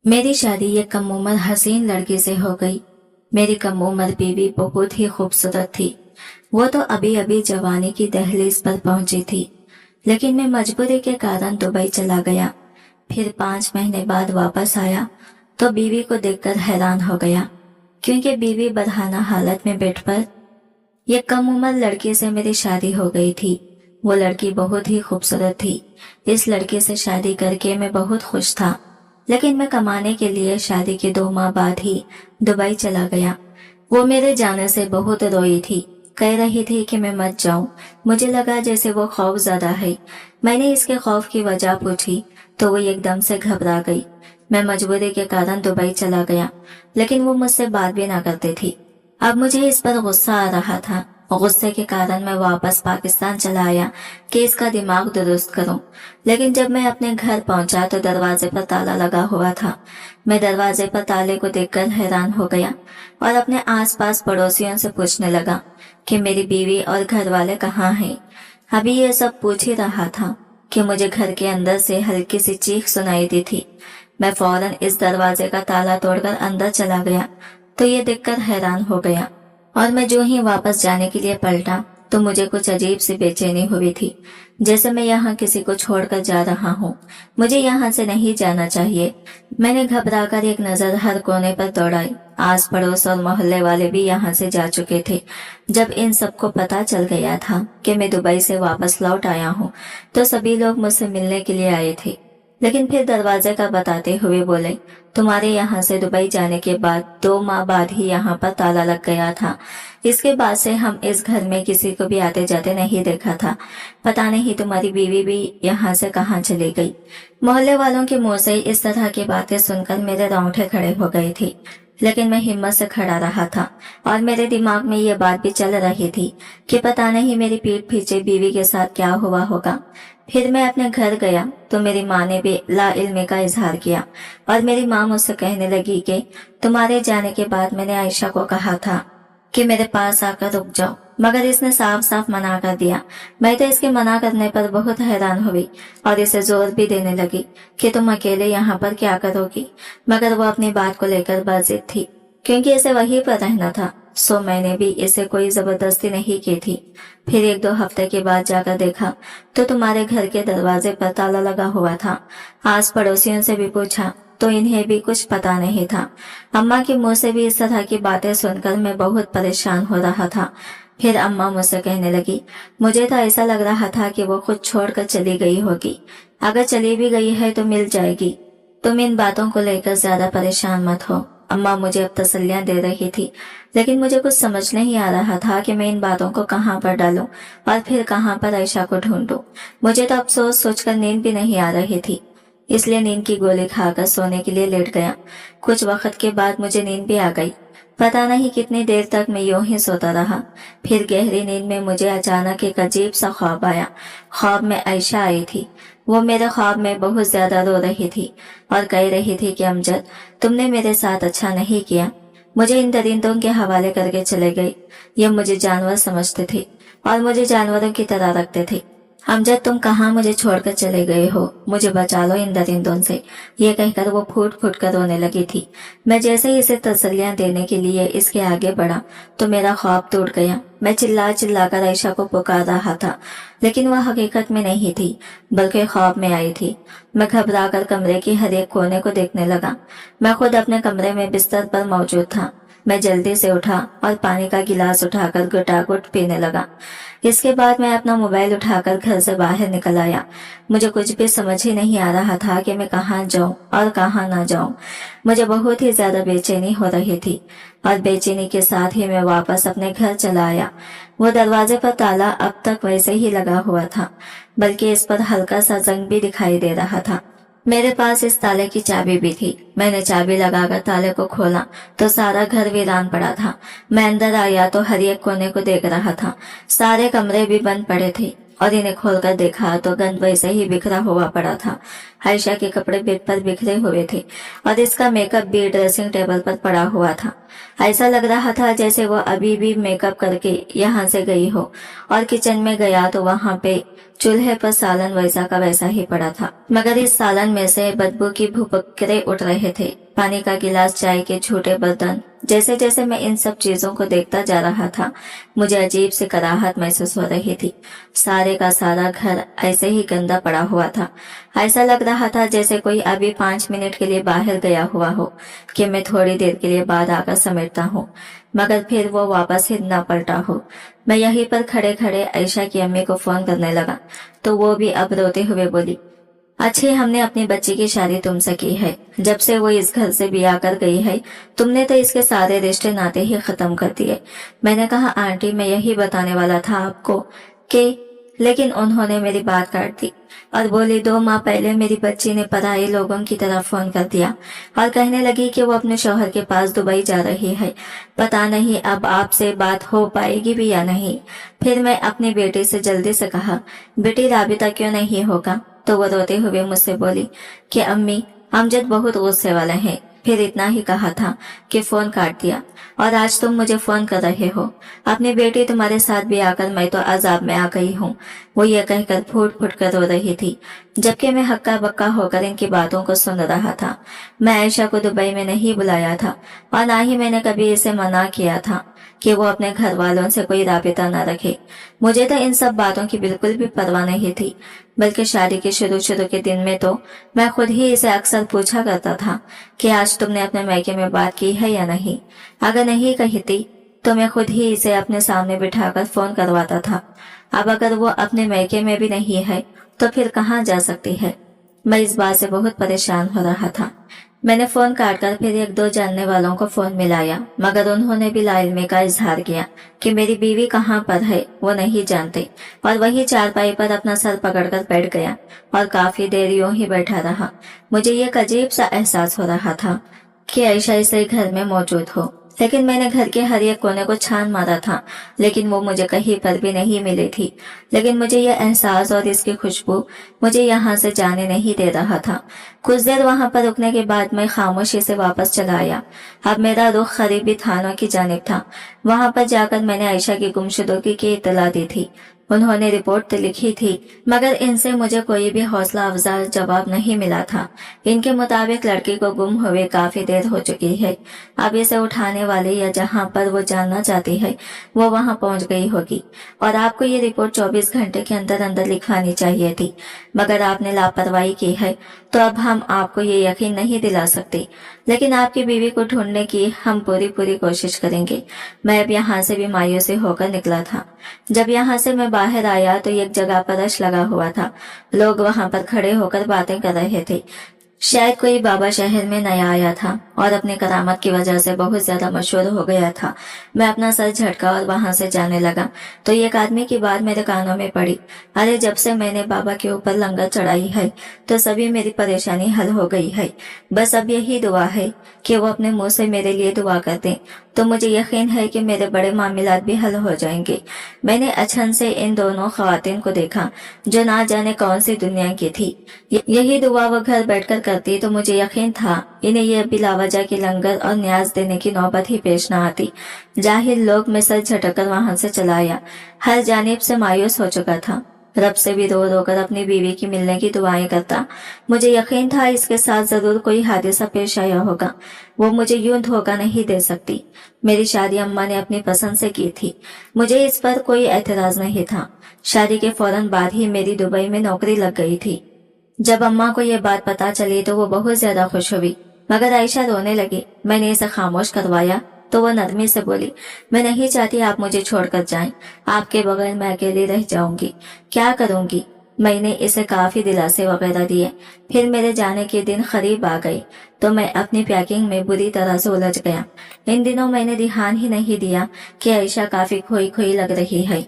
मेरी शादी एक कम उम्र हसीन लड़के से हो गई। मेरी कम उम्र बीवी बहुत ही खूबसूरत थी। वो तो अभी अभी जवानी की दहलीज पर पहुंची थी, लेकिन मैं मजबूरी के कारण दुबई चला गया। फिर 5 महीने बाद वापस आया तो बीवी को देखकर हैरान हो गया, क्योंकि बीवी बदहाना हालत में बेड पर एक कम उम्र लड़के से मेरी शादी हो गई थी। वो लड़की बहुत ही खूबसूरत थी। इस लड़के से शादी करके मैं बहुत खुश था, लेकिन मैं कमाने के लिए शादी के 2 माह बाद ही दुबई चला गया। वो मेरे जाने से बहुत रोई थी, कह रही थी कि मैं मत जाऊं। मुझे लगा जैसे वो खौफ ज़्यादा है। मैंने इसके खौफ की वजह पूछी तो वो एकदम से घबरा गई। मैं मजबूरी के कारण दुबई चला गया, लेकिन वो मुझसे बात भी ना करती थी। अब मुझे इस पर गुस्सा आ रहा था। गुस्से के कारण मैं वापस पाकिस्तान चला आया कि इसका दिमाग दुरुस्त करूं। लेकिन जब मैं अपने घर पहुंचा तो दरवाजे पर ताला लगा हुआ था। मैं दरवाजे पर ताले को देखकर हैरान हो गया और अपने आसपास पड़ोसियों से पूछने लगा कि मेरी बीवी और घर वाले कहाँ हैं। अभी ये सब पूछ ही रहा था कि मुझे घर के अंदर से हल्की सी चीख सुनाई दी थी। मैं फौरन इस दरवाजे का ताला तोड़कर अंदर चला गया तो ये देखकर हैरान हो गया, और मैं जो ही वापस जाने के लिए पलटा तो मुझे कुछ अजीब सी बेचैनी हुई थी, जैसे मैं यहाँ किसी को छोड़कर जा रहा हूँ। मुझे यहाँ से नहीं जाना चाहिए। मैंने घबराकर एक नजर हर कोने पर दौड़ाई। आस पड़ोस और मोहल्ले वाले भी यहाँ से जा चुके थे। जब इन सबको पता चल गया था कि मैं दुबई से वापस लौट आया हूँ तो सभी लोग मुझसे मिलने के लिए आए थे। लेकिन फिर दरवाजे का बताते हुए बोले, तुम्हारे यहाँ से दुबई जाने के बाद 2 माह बाद ही यहाँ पर ताला लग गया था। इसके बाद से हम इस घर में किसी को भी आते जाते नहीं देखा था। पता नहीं तुम्हारी बीवी भी यहाँ से कहाँ चली गई। मोहल्ले वालों के मुंह से इस तरह की बातें सुनकर मेरे रोंगटे खड़े हो गए थे, लेकिन मैं हिम्मत से खड़ा रहा था और मेरे दिमाग में ये बात भी चल रही थी कि पता नहीं मेरी पीठ पीछे बीवी के साथ क्या हुआ होगा। फिर मैं अपने घर गया तो मेरी माँ ने भी ला इल्मी का इजहार किया और मेरी माँ मुझसे कहने लगी कि तुम्हारे जाने के बाद मैंने आयशा को कहा था कि मेरे पास आकर रुक जाओ, मगर इसने साफ साफ मना कर दिया। मैं तो इसके मना करने पर बहुत हैरान हुई और इसे जोर भी देने लगी कि तुम अकेले यहाँ पर क्या करोगी, मगर वो अपनी बात को लेकर बाजिद थी, क्योंकि इसे वहीं पर रहना था। सो मैंने भी इसे कोई जबरदस्ती नहीं की थी। फिर 1-2 हफ्ते के बाद जाकर देखा तो तुम्हारे घर के दरवाजे पर ताला लगा हुआ था। आस पड़ोसियों से भी पूछा तो इन्हें भी कुछ पता नहीं था। अम्मा के मुंह से भी इस तरह की बातें सुनकर मैं बहुत परेशान हो रहा था। फिर अम्मा मुझसे कहने लगी, मुझे तो ऐसा लग रहा था कि वो खुद छोड़कर चली गई होगी। अगर चली भी गई है तो मिल जाएगी। तुम इन बातों को लेकर ज्यादा परेशान मत हो। अम्मा मुझे अब तसल्लियां दे रही थी, लेकिन मुझे कुछ समझ नहीं आ रहा था कि मैं इन बातों को कहाँ पर डालूं और फिर कहाँ पर आयशा को ढूंढूं। मुझे तो अफसोस सोचकर नींद भी नहीं आ रही थी, इसलिए नींद की गोली खाकर सोने के लिए लेट गया। कुछ वक्त के बाद मुझे नींद भी आ गई। पता नहीं कितनी देर तक मैं यूं ही सोता रहा। फिर गहरी नींद में मुझे अचानक एक अजीब सा ख्वाब आया। ख्वाब में आयशा आई थी। वो मेरे ख्वाब में बहुत ज्यादा रो रही थी और कह रही थी कि अमजद, तुमने मेरे साथ अच्छा नहीं किया, मुझे इन दरिंदों के हवाले करके चले गई। ये मुझे जानवर समझते थे और मुझे जानवरों की तरह रखते थे। अमजद, तुम कहाँ मुझे छोड़कर चले गए हो, मुझे बचा लो इन दरिंदों से। ये कहकर वो फूट फूट कर रोने लगी थी। मैं जैसे ही इसे तसल्लियां देने के लिए इसके आगे बढ़ा तो मेरा ख्वाब टूट गया। मैं चिल्ला चिल्लाकर आयशा को पुकार रहा था, लेकिन वह हकीकत में नहीं थी बल्कि ख्वाब में आई थी। मैं घबराकर कमरे के हर एक कोने को देखने लगा। मैं खुद अपने कमरे में बिस्तर पर मौजूद था। मैं जल्दी से उठा और पानी का गिलास उठाकर घुटाघुट पीने लगा। इसके बाद मैं अपना मोबाइल उठाकर घर से बाहर निकल आया। मुझे कुछ भी समझ ही नहीं आ रहा था कि मैं कहाँ जाऊं और कहाँ ना जाऊं। मुझे बहुत ही ज्यादा बेचैनी हो रही थी और बेचैनी के साथ ही मैं वापस अपने घर चला आया। वो दरवाजे पर ताला अब तक वैसे ही लगा हुआ था, बल्कि इस पर हल्का सा जंग भी दिखाई दे रहा था। मेरे पास इस ताले की चाबी भी थी। मैंने चाबी लगाकर ताले को खोला तो सारा घर वीरान पड़ा था। मैं अंदर आया तो हर एक कोने को देख रहा था। सारे कमरे भी बंद पड़े थे। और इन्हें खोलकर देखा तो गंद वैसे ही बिखरा हुआ पड़ा था। आयशा के कपड़े बेड पर बिखरे हुए थे और इसका मेकअप भी ड्रेसिंग टेबल पर पड़ा हुआ था। ऐसा लग रहा था जैसे वो अभी भी मेकअप करके यहाँ से गई हो। और किचन में गया तो वहाँ पे चूल्हे पर सालन वैसा का वैसा ही पड़ा था, मगर इस सालन में से बदबू की भुपकरे उठ रहे थे। पानी का गिलास, चाय के छोटे बर्तन। जैसे जैसे मैं इन सब चीजों को देखता जा रहा था, मुझे अजीब सी कराहत महसूस हो रही थी। सारे का सारा घर ऐसे ही गंदा पड़ा हुआ था। ऐसा लग रहा था जैसे कोई अभी 5 मिनट के लिए बाहर गया हुआ हो कि मैं थोड़ी देर के लिए बाद आकर समेटता हूँ, मगर फिर वो वापस ही न पलटा हो। मैं यहीं पर खड़े खड़े आयशा की अम्मी को फोन करने लगा तो वो भी अब रोते हुए बोली, अच्छी हमने अपनी बच्ची की शादी तुमसे की है। जब से वो इस घर से ब्याह कर गई है, तुमने तो इसके सारे रिश्ते नाते ही खत्म कर दिए। मैंने कहा आंटी, मैं यही बताने वाला था आपको कि, लेकिन उन्होंने मेरी बात काट दी और बोली 2 माह पहले मेरी बच्ची ने पराए लोगों की तरह फोन कर दिया और कहने लगी कि वो अपने शौहर के पास दुबई जा रही है। पता नहीं अब आपसे बात हो पाएगी भी या नहीं। फिर मैं अपनी बेटी से जल्दी से कहा, बेटी राबिता क्यों नहीं होगा? तो वो रोते हुए मुझसे बोली कि अम्मी, अमजद बहुत गुस्से वाले हैं। फिर इतना ही कहा था कि फोन काट दिया और आज तुम मुझे फोन कर रहे हो। अपनी बेटी तुम्हारे साथ भी आकर मैं तो अजाब में आ गई हूँ। वो ये कहकर फूट फूट कर रो रही थी, जबकि मैं हक्का बक्का होकर इनकी बातों को सुन रहा था। मैं आयशा को दुबई में नहीं बुलाया था और ना ही मैंने कभी इसे मना किया था कि वो अपने घर वालों से कोई राबिता न रखे। मुझे तो इन सब बातों की बिल्कुल भी परवाह नहीं थी, बल्कि शादी के शुरू के दिन में तो मैं खुद ही इसे अक्सर पूछा करता था कि आज तुमने अपने मायके में बात की है या नहीं। अगर नहीं कहती तो मैं खुद ही इसे अपने सामने बिठाकर फोन करवाता था। अब अगर वो अपने मायके में भी नहीं है तो फिर कहाँ जा सकती है? मैं इस बात से बहुत परेशान हो रहा था। मैंने फोन काटकर फिर 1-2 जानने वालों को फोन मिलाया, मगर उन्होंने भी लाइल्मी का इजहार किया कि मेरी बीवी कहाँ पर है वो नहीं जानते, और वही चारपाई पर अपना सर पकड़कर बैठ गया और काफी देर यूं ही बैठा रहा। मुझे एक अजीब सा एहसास हो रहा था कि आयशा इसे घर में मौजूद हो, लेकिन मैंने घर के हर एक कोने को छान मारा था, लेकिन वो मुझे कहीं पर भी नहीं मिली थी। लेकिन मुझे यह एहसास और इसकी खुशबू मुझे यहाँ से जाने नहीं दे रहा था। कुछ देर वहां पर रुकने के बाद मैं खामोशी से वापस चला आया। अब मेरा रुख करीबी थानों की जानिब था। वहां पर जाकर मैंने आयशा की गुमशुदगी की इत्तला दी थी। उन्होंने रिपोर्ट तो लिखी थी, मगर इनसे मुझे कोई भी हौसला अफजा जवाब नहीं मिला था। इनके मुताबिक लड़की को गुम हुए काफी देर हो चुकी है। अब इसे उठाने वाले या जहां पर वो जानना चाहती है वो वहां पहुंच गई होगी, और आपको ये रिपोर्ट 24 घंटे के अंदर अंदर लिखवानी चाहिए थी, मगर आपने लापरवाही की है, तो अब हम आपको ये यकीन नहीं दिला सकते। लेकिन आपकी बीवी को ढूंढने की हम पूरी कोशिश करेंगे। मैं अब यहाँ से भी मायूसी होकर निकला था। जब यहाँ से मैं बाहर आया तो एक जगह पर रश लगा हुआ था। लोग वहां पर खड़े होकर बातें कर रहे थे। शायद कोई बाबा शहर में नया आया था और अपने करामत की वजह से बहुत ज्यादा मशहूर हो गया था। मैं अपना सर झटका और वहां से जाने लगा तो एक आदमी की बात मेरे कानों में पड़ी, अरे जब से मैंने बाबा के ऊपर लंगर चढ़ाई है तो सभी मेरी परेशानी हल हो गई है। बस अब यही दुआ है कि वो अपने मुंह से मेरे लिए दुआ कर दें, तो मुझे यकीन है कि मेरे बड़े मामलात भी हल हो जाएंगे। मैंने अचन से इन दोनों खवातीन को देखा जो ना जाने कौन सी दुनिया की थी। यही दुआ वो घर बैठकर करती तो मुझे यकीन था इन्हें यह बिलावजा की लंगर और न्याज देने की नौबत ही पेश न आती। जाहिल लोग में सर झटककर वहां से चला आया। हर जानिब से मायूस हो चुका था। रब से भी रो रो कर अपनी बीवी की मिलने की दुआएं करता। मुझे यकीन था इसके साथ जरूर कोई हादसा पेश आया होगा। वो मुझे यूं धोखा नहीं दे सकती। मेरी शादी अम्मा ने अपनी पसंद से की थी, मुझे इस पर कोई एतराज नहीं था। शादी के फौरन बाद ही मेरी दुबई में नौकरी लग गई थी। जब अम्मा को ये बात पता चली तो वो बहुत ज्यादा खुश हुई, मगर आयशा रोने लगी। मैंने इसे खामोश करवाया तो वो नरमी से बोली, मैं नहीं चाहती आप मुझे छोड़कर जाएं। आपके बगैर मैं अकेली रह जाऊंगी, क्या करूंगी। मैंने इसे काफी दिलासे वगैरह दिए। फिर मेरे जाने के दिन करीब आ गई तो मैं अपनी पैकिंग में बुरी तरह से उलझ गया। इन दिनों मैंने ध्यान ही नहीं दिया कि आयशा काफी खोई खोई लग रही है।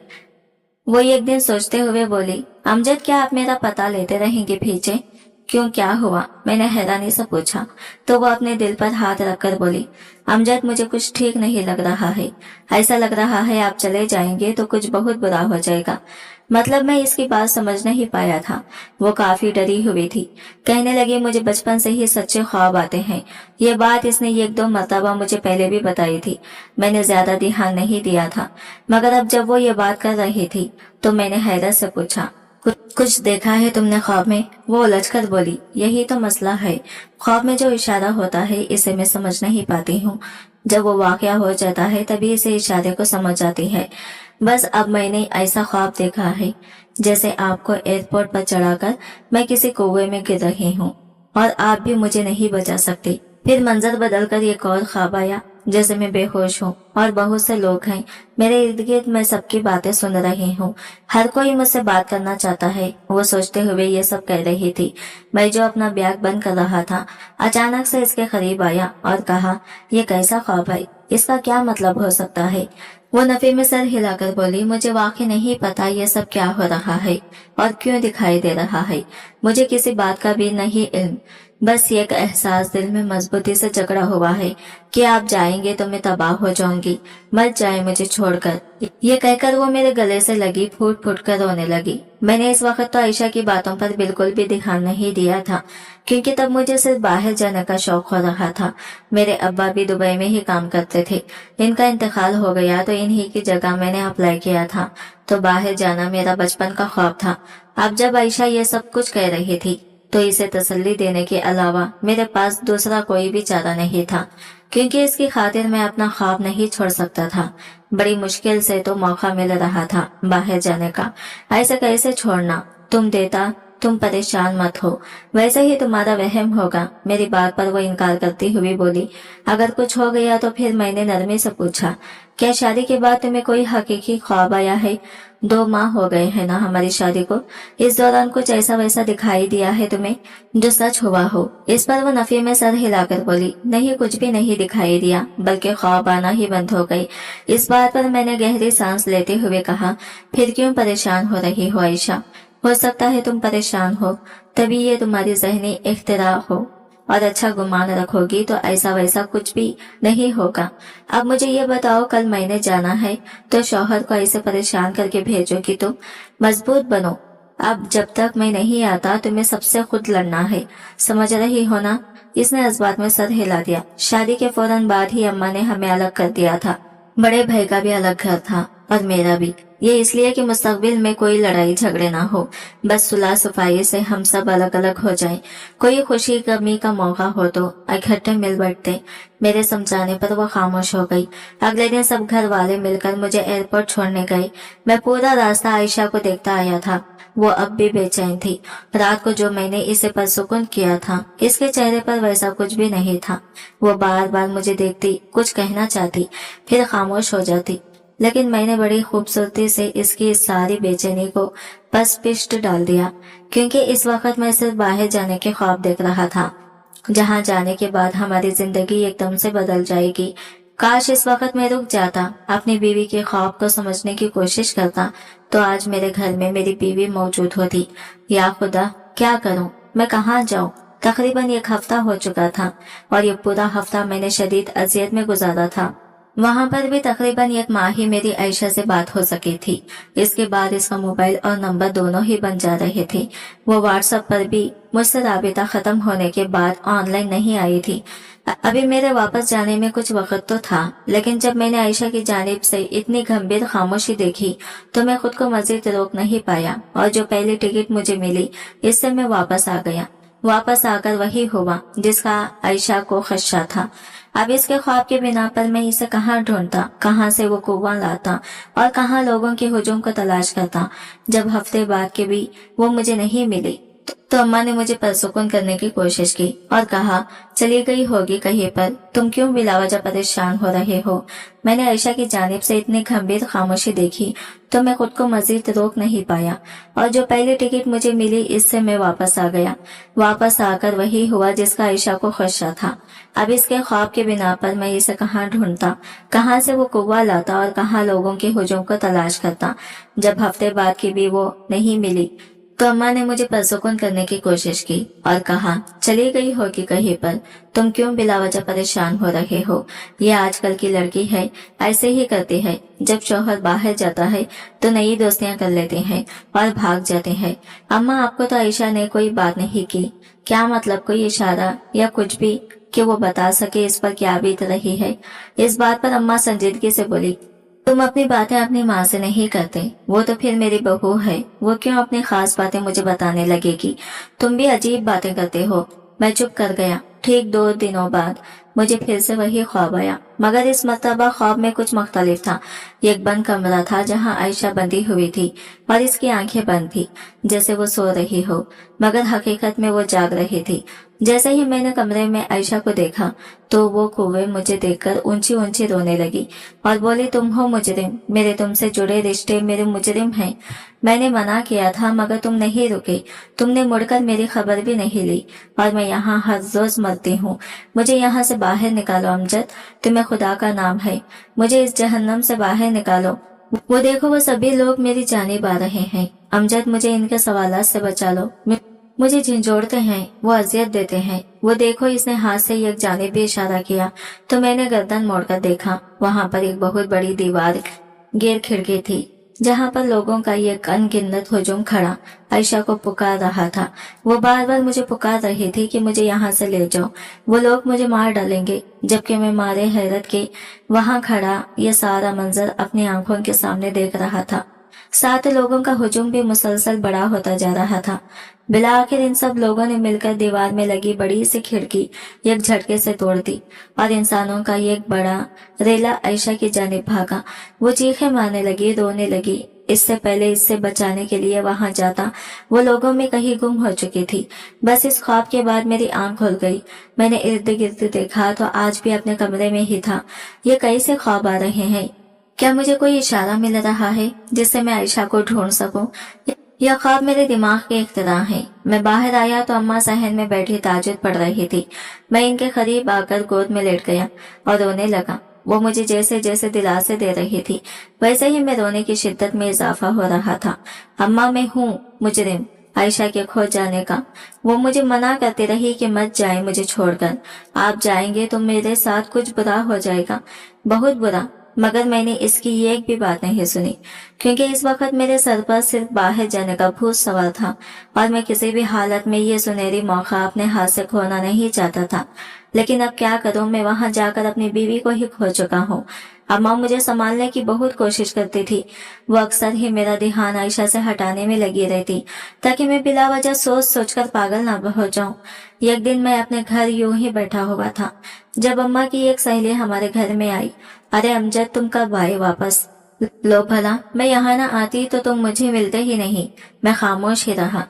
वो एक दिन सोचते हुए बोली, अमजद क्या आप मेरा पता लेते रहेंगे पीछे? क्यों, क्या हुआ? मैंने हैरानी से पूछा तो वो अपने दिल पर हाथ रखकर बोली, अमजद मुझे कुछ ठीक नहीं लग रहा है। ऐसा लग रहा है आप चले जाएंगे तो कुछ बहुत बुरा हो जाएगा। मतलब मैं इसकी बात समझ नहीं पाया था। वो काफी डरी हुई थी। कहने लगी, मुझे बचपन से ही सच्चे ख्वाब आते हैं। ये बात इसने एक दो मर्तबा मुझे पहले भी बताई थी। मैंने ज्यादा ध्यान नहीं दिया था, मगर अब जब वो ये बात कर रही थी तो मैंने हैरत से पूछा, कुछ देखा है तुमने ख्वाब में? वो उलझकर बोली, यही तो मसला है। ख्वाब में जो इशारा होता है इसे मैं समझ नहीं पाती हूँ। जब वो वाकया हो जाता है तभी इसे इशारे को समझ आती है। बस अब मैंने ऐसा ख्वाब देखा है जैसे आपको एयरपोर्ट पर चढ़ाकर मैं किसी कुएं में गिर रही हूँ और आप भी मुझे नहीं बचा सकते। फिर मंजर बदलकर एक और ख्वाब आया जैसे मैं बेहोश हूँ और बहुत से लोग हैं मेरे इर्द गिर्द। मैं सबकी बातें सुन रही हूँ, हर कोई मुझसे बात करना चाहता है। वो सोचते हुए ये सब कह रही थी। मैं जो अपना बैग बंद कर रहा था अचानक से इसके करीब आया और कहा, ये कैसा ख्वाब है? इसका क्या मतलब हो सकता है? वो नफे में सर हिलाकर बोली, मुझे वाकई नहीं पता ये सब क्या हो रहा है और क्यों दिखाई दे रहा है। मुझे किसी बात का भी नहीं इल्म। बस ये एक एहसास दिल में मजबूती से जकड़ा हुआ है कि आप जाएंगे तो मैं तबाह हो जाऊंगी। मत जाए मुझे छोड़कर। ये कहकर वो मेरे गले से लगी, फूट फूट कर रोने लगी। मैंने इस वक्त तो आयशा की बातों पर बिल्कुल भी ध्यान नहीं दिया था, क्योंकि तब मुझे सिर्फ बाहर जाने का शौक हो रहा था। मेरे अब्बा भी दुबई में ही काम करते थे। इनका इंतकाल हो गया तो इन्हीं की जगह मैंने अप्लाई किया था। तो बाहर जाना मेरा बचपन का ख्वाब था। अब जब आयशा ये सब कुछ कह रही थी तो इसे तसल्ली देने के अलावा मेरे पास दूसरा कोई भी चारा नहीं था, क्योंकि इसकी खातिर मैं अपना ख्वाब नहीं छोड़ सकता था। बड़ी मुश्किल से तो मौका मिल रहा था बाहर जाने का। ऐसे कैसे छोड़ना? तुम देता, तुम परेशान मत हो, वैसे ही तुम्हारा वहम होगा। मेरी बात पर वो इनकार करती हुई बोली, अगर कुछ हो गया तो फिर? मैंने नरमी से पूछा, क्या शादी के बाद तुम्हें कोई हकीकी ख्वाब आया है? 2 माह हो गए हैं ना हमारी शादी को। इस दौरान कुछ ऐसा वैसा दिखाई दिया है तुम्हें जो सच हुआ हो? इस पर वो नफी में सर हिलाकर बोली, नहीं, कुछ भी नहीं दिखाई दिया, बल्कि ख्वाब आना ही बंद हो गई। इस बात पर मैंने गहरी सांस लेते हुए कहा, फिर क्यों परेशान हो रही हो आयशा? हो सकता है तुम परेशान हो तभी ये तुम्हारी जहनी इख्तिरा हो और अच्छा गुमान रखोगी तो ऐसा वैसा कुछ भी नहीं होगा। अब मुझे ये बताओ, कल मैंने जाना है तो शौहर को ऐसे परेशान करके भेजोगी तुम? मजबूत बनो। अब जब तक मैं नहीं आता तुम्हें सबसे खुद लड़ना है, समझ रही हो ना? इसने जज्बात में सर हिला दिया। शादी के फौरन बाद ही अम्मा ने हमें अलग कर दिया था। बड़े भाई का भी अलग घर था और मेरा भी। ये इसलिए कि मुस्तकबिल में कोई लड़ाई झगड़े ना हो, बस सुलह सफाई से हम सब अलग अलग हो जाएं। कोई खुशी गमी का मौका हो तो इकट्ठे मिल बैठते। मेरे समझाने पर वो खामोश हो गई। अगले दिन सब घर वाले मिलकर मुझे एयरपोर्ट छोड़ने गए। मैं पूरा रास्ता आयशा को देखता आया था। वो अब भी बेचैन थी। रात को जो मैंने इसे परसुकून किया था, इसके चेहरे पर वैसा कुछ भी नहीं था। वो बार बार मुझे देखती, कुछ कहना चाहती, फिर खामोश हो जाती, लेकिन मैंने बड़ी खूबसूरती से इसकी इस सारी बेचैनी को पस पिष्ट डाल दिया, क्योंकि इस वक्त मैं सिर्फ बाहर जाने के ख्वाब देख रहा था, जहाँ जाने के बाद हमारी जिंदगी एकदम से बदल जाएगी। काश इस वक्त मैं रुक जाता, अपनी बीवी के ख्वाब को समझने की कोशिश करता, तो आज मेरे घर में मेरी बीवी मौजूद होती। या खुदा, क्या करूं? मैं कहाँ जाऊं? तकरीबन 1 हफ्ता हो चुका था और ये पूरा हफ्ता मैंने शदीद अजियत में गुजारा था। वहाँ पर भी तकरीबन 1 माह ही मेरी आयशा से बात हो सकी थी। इसके बाद इसका मोबाइल और नंबर दोनों ही बन जा रहे थे। वो व्हाट्सएप पर भी मुझसे राबिता खत्म होने के बाद ऑनलाइन नहीं आई थी। अभी मेरे वापस जाने में कुछ वक्त तो था, लेकिन जब मैंने आयशा की जानिब से इतनी गंभीर खामोशी देखी तो मैं खुद को मजीद रोक नहीं पाया और जो पहली टिकट मुझे मिली इससे मैं वापस आ गया। वापस आकर वही हुआ जिसका आयशा को खदशा था। अब इसके ख्वाब के बिना पर मैं इसे कहाँ ढूंढता, कहाँ से वो कुआं लाता और कहाँ लोगों के हुजूम को तलाश करता। जब हफ्ते बाद के भी वो मुझे नहीं मिली तो अम्मा ने मुझे परसुकून करने की कोशिश की और कहा, चली गई होगी कहीं पर, तुम क्यों बिलावजह परेशान हो रहे हो? मैंने आयशा की जानिब से इतनी गंभीर खामोशी देखी तो मैं खुद को मजीद रोक नहीं पाया और जो पहली टिकट मुझे मिली इससे मैं वापस आ गया। वापस आकर वही हुआ जिसका आयशा को खदशा था। अब इसके ख्वाब के बिना पर मैं इसे कहाँ ढूंढता, कहाँ से वो कुआं लाता और कहाँ लोगों के हुजूम को तलाश करता। जब हफ्ते बाद की भी वो नहीं मिली तो अम्मा ने मुझे पुरसुकून करने की कोशिश की और कहा, चली गई हो कि कहीं पर, तुम क्यों बिला वजह परेशान हो रहे हो। ये आजकल की लड़की है, ऐसे ही करती है। जब शौहर बाहर जाता है तो नई दोस्तियां कर लेते हैं और भाग जाते हैं। अम्मा, आपको तो आयशा ने कोई बात नहीं की? क्या मतलब, कोई इशारा या कुछ भी कि वो बता सके इस पर क्या बीत रही है? इस बात पर अम्मा संजीदगी से बोली, तुम अपनी बातें अपनी माँ से नहीं करते, वो तो फिर मेरी बहू है, वो क्यों अपनी खास बातें मुझे बताने लगेगी? तुम भी अजीब बातें करते हो। मैं चुप कर गया। ठीक 2 दिनों बाद मुझे फिर से वही ख्वाब आया, मगर इस मर्तबा ख्वाब में कुछ मुख्तलिफ था। एक बंद कमरा था जहाँ आयशा बंधी हुई थी और इसकी आंखें बंद थी, जैसे वो सो रही हो, मगर हकीकत में वो जाग रही थी। जैसे ही मैंने कमरे में आयशा को देखा तो वो कुएं मुझे देखकर ऊंची ऊंची रोने लगी और बोली, तुम हो मुजरिम, मेरे तुमसे जुड़े रिश्ते मेरे मुजरिम हैं। मैंने मना किया था मगर तुम नहीं रुके, तुमने मुड़कर मेरी खबर भी नहीं ली और मैं यहाँ हर रोज मरती हूँ। मुझे यहाँ से बाहर निकालो अमजद, तुम्हें खुदा का नाम है, मुझे इस जहन्नम से बाहर निकालो। वो देखो, वो सभी लोग मेरी जानिब आ रहे हैं। अमजद, मुझे इनके सवालात से बचा लो, मुझे झंझोड़ते हैं, वो अजियत देते हैं। वो देखो, इसने हाथ से एक जानिब भी इशारा किया तो मैंने गर्दन मोड़कर देखा। वहां पर एक बहुत बड़ी दीवार घेर खिड़की थी जहां पर लोगों का एक अनगिनत हुजूम खड़ा आयशा को पुकार रहा था। वो बार बार मुझे पुकार रही थी कि मुझे यहाँ से ले जाओ, वो लोग मुझे मार डालेंगे। जबकि मैं मारे हैरत के वहां खड़ा ये सारा मंजर अपनी आंखों के सामने देख रहा था। साथ लोगों का हुजूम भी मुसलसल बड़ा होता जा रहा था। बिला आखिर इन सब लोगों ने मिलकर दीवार में लगी बड़ी सी खिड़की एक झटके से तोड़ दी और इंसानों का एक बड़ा रेला आयशा की जानिब भागा। वो चीखें मारने लगी, रोने लगी। इससे पहले इससे बचाने के लिए वहां जाता वो लोगों में कहीं गुम हो चुकी थी। बस इस ख्वाब के बाद मेरी आंख खुल गई। मैंने इर्द गिर्द देखा तो आज भी अपने कमरे में ही था। ये कैसे ख्वाब आ रहे हैं? क्या मुझे कोई इशारा मिल रहा है जिससे मैं आयशा को ढूंढ सकूं? यह ख्वाब मेरे दिमाग के इख्तिरार है। मैं बाहर आया तो अम्मा सहन में बैठी ताजुद पढ़ रही थी। मैं इनके करीब आकर गोद में लेट गया और रोने लगा। वो मुझे जैसे जैसे दिलासे दे रही थी वैसे ही मैं रोने की शिद्दत में इजाफा हो रहा था। अम्मा, मैं हूँ मुजरिम आयशा के खो जाने का। वो मुझे मना करती रही कि मत जाए मुझे छोड़कर, आप जाएंगे तो मेरे साथ कुछ बुरा हो जाएगा, बहुत बुरा। मगर मैंने इसकी एक भी बात नहीं सुनी, क्योंकि इस वक्त मेरे सर पर सिर्फ बाहर जाने का भूत सवार था और मैं किसी भी हालत में ये सुनहरी मौका अपने हाथ से खोना नहीं चाहता था। लेकिन अब क्या करूं, मैं वहां जाकर अपनी बीवी को ही खो चुका हूँ। अम्मा मुझे संभालने की बहुत कोशिश करती थी। वो अक्सर ही मेरा ध्यान आयशा से हटाने में लगी रहती ताकि मैं बिला वजह सोच सोचकर पागल ना हो जाऊं। एक दिन मैं अपने घर यूं ही बैठा हुआ था जब अम्मा की एक सहेली हमारे घर में आई। अरे अमजद, तुम कब आए वापस? लो भला, मैं यहाँ ना आती तो तुम मुझे मिलते ही नहीं। मैं खामोश ही रहा।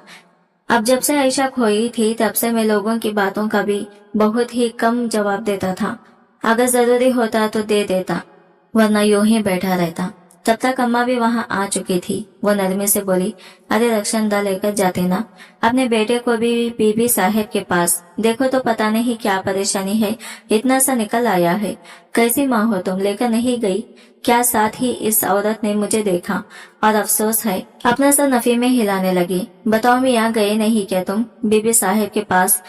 अब जब से आयशा खोई थी तब से मैं लोगों की बातों का भी बहुत ही कम जवाब देता था। अगर जरूरी होता तो दे देता, वरना यूं ही बैठा रहता। तब तक अम्मा भी वहां आ चुकी थी। वो नरमी से बोली, अरे रक्षणदा लेकर जाते ना अपने बेटे को भी बीबी साहब के पास। देखो तो पता नहीं क्या परेशानी है, इतना सा निकल आया है। कैसी माँ हो तुम, लेकर नहीं गई क्या? साथ ही इस औरत ने मुझे देखा और अफसोस है अपना सर नफी में हिलाने लगी। बताओ मियाँ, गए नहीं क्या तुम बीबी साहब के पास?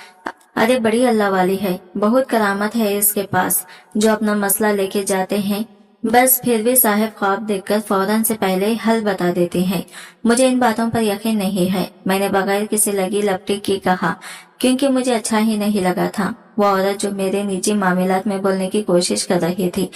अरे बड़ी अल्लाह वाली है, बहुत करामत है इसके पास जो अपना मसला लेके जाते हैं। बस फिर भी साहब ख्वाब देखकर फौरन से पहले हल बता देते हैं। मुझे इन बातों पर यकीन नहीं है। मैंने बगैर किसी लगी लपटी की कहा, क्योंकि मुझे अच्छा ही नहीं लगा था। वो औरत जो मेरे निजी मामलात में बोलने की कोशिश कर रही थी,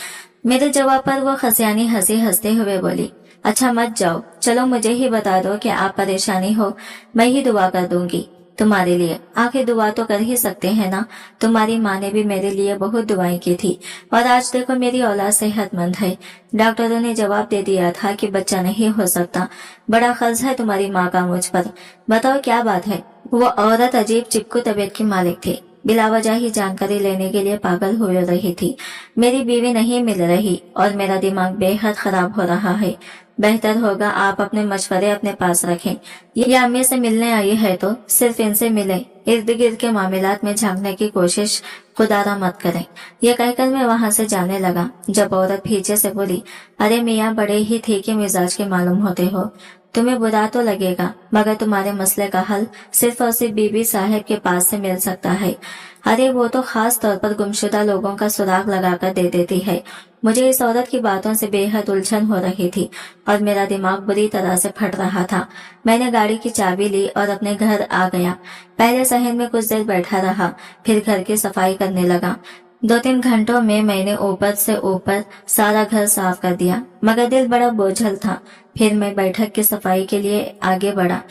मेरे जवाब पर वो खसियानी हंसी हंसते हुए बोली, अच्छा मत जाओ, चलो मुझे ही बता दो कि आप परेशानी हो, मैं ही दुआ कर दूंगी तुम्हारे लिए। आखिर दुआ तो कर ही सकते हैं ना। तुम्हारी माँ ने भी मेरे लिए बहुत दुआएं की थी और आज देखो मेरी औलाद सेहतमंद है। डॉक्टरों ने जवाब दे दिया था कि बच्चा नहीं हो सकता। बड़ा कर्ज है तुम्हारी माँ का मुझ पर। बताओ क्या बात है? वो औरत अजीब चिपकू तबीयत की मालिक थी। बिलावजह ही जानकारी लेने के लिए पागल हो रही थी। मेरी बीवी नहीं मिल रही और मेरा दिमाग बेहद खराब हो रहा है। बेहतर होगा आप अपने मशवरे अपने पास रखें। ये अम्मी से मिलने आई है तो सिर्फ इनसे मिलें। इर्द गिर्द के मामलात में झांकने की कोशिश खुदारा मत करें। ये कहकर मैं वहां से जाने लगा जब औरत पीछे से बोली, अरे मियाँ, बड़े ही तीखे मिजाज के मालूम होते हो। तुम्हें बुरा तो लगेगा, मगर तुम्हारे मसले का हल सिर्फ और सिर्फ बीबी साहब के पास से मिल सकता है। अरे वो तो खास तौर पर गुमशुदा लोगों का सुराग लगाकर दे देती है। मुझे इस औरत की बातों से बेहद उलझन हो रही थी और मेरा दिमाग बुरी तरह से फट रहा था। मैंने गाड़ी की चाबी ली और अपने घर आ गया। पहले सहन में कुछ देर बैठा रहा, फिर घर की सफाई करने लगा। 2-3 घंटों में मैंने ऊपर से ऊपर सारा घर साफ कर दिया, मगर दिल बड़ा बोझल था। फिर मैं बैठक की सफाई के लिए आगे बढ़ा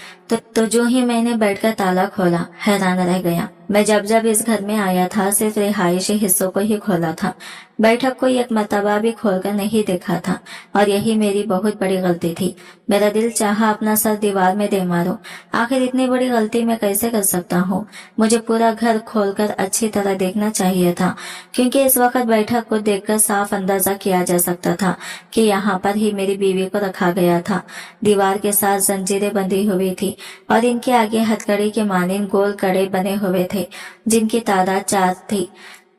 तो जो ही मैंने बैठकर ताला खोला, हैरान रह गया। मैं जब जब इस घर में आया था सिर्फ रिहायशी हिस्सों को ही खोला था, बैठक को एक मर्तबा भी खोलकर नहीं देखा था, और यही मेरी बहुत बड़ी गलती थी। मेरा दिल चाहा अपना सर दीवार में दे मारो। आखिर इतनी बड़ी गलती मैं कैसे कर सकता हूँ? मुझे पूरा घर खोलकर अच्छी तरह देखना चाहिए था, क्योंकि इस वक्त बैठक को देखकर साफ अंदाजा किया जा सकता था कि यहाँ पर ही मेरी बीवी को रखा गया था। दीवार के साथ जंजीरें बंधी हुई थी और इनके आगे हथकड़ी के मानिंद गोल कड़े बने हुए थे, जिनकी तादाद 4 थी,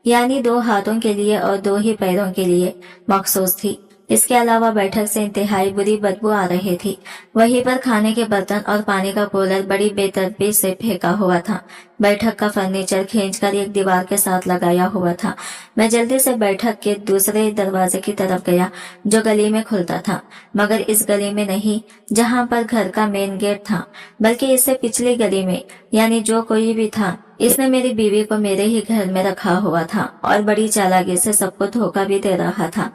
यानी 2 हाथों के लिए और 2 ही पैरों के लिए मखसूस थी। इसके अलावा बैठक से इंतहाई बुरी बदबू आ रही थी। वहीं पर खाने के बर्तन और पानी का कूलर बड़ी बेतरतीब से फेंका हुआ था। बैठक का फर्नीचर खींचकर एक दीवार के साथ लगाया हुआ था। मैं जल्दी से बैठक के दूसरे दरवाजे की तरफ गया, जो गली में खुलता था, मगर इस गली में नहीं जहां पर घर का मेन गेट था, बल्कि इससे पिछली गली में। यानी जो कोई भी था, इसने मेरी बीवी को मेरे ही घर में रखा हुआ था और बड़ी चालाकी से सबको धोखा भी दे रहा था।